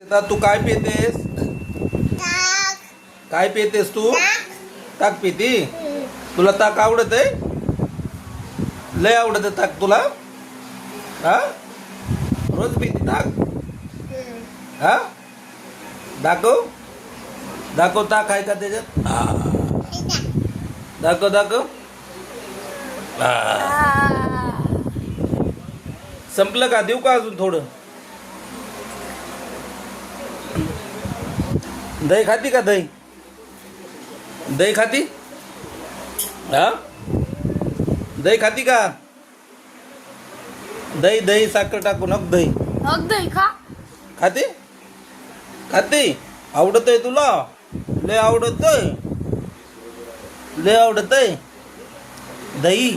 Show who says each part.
Speaker 1: आता तू काय पितेस?
Speaker 2: ताक.
Speaker 1: काय पितेस तू?
Speaker 2: ताक.
Speaker 1: ताक पिती? तुला ताक आवडत आहे? लय आवडत ताक तुला? हा? रोज पिती ताक? हा? दाखव दाखव ताक आहे का त्याच्यात? दाखव दाखव. संपलं का? देऊ का अजून थोडं? दही खाती का? दही दही खाती? हा? दही खाती का? दही दही साखर टाकू नको दही
Speaker 3: दही खा.
Speaker 1: खाते खाते आवडत आहे तुला? लय आवडत आहे, लय आवडत आहे दही.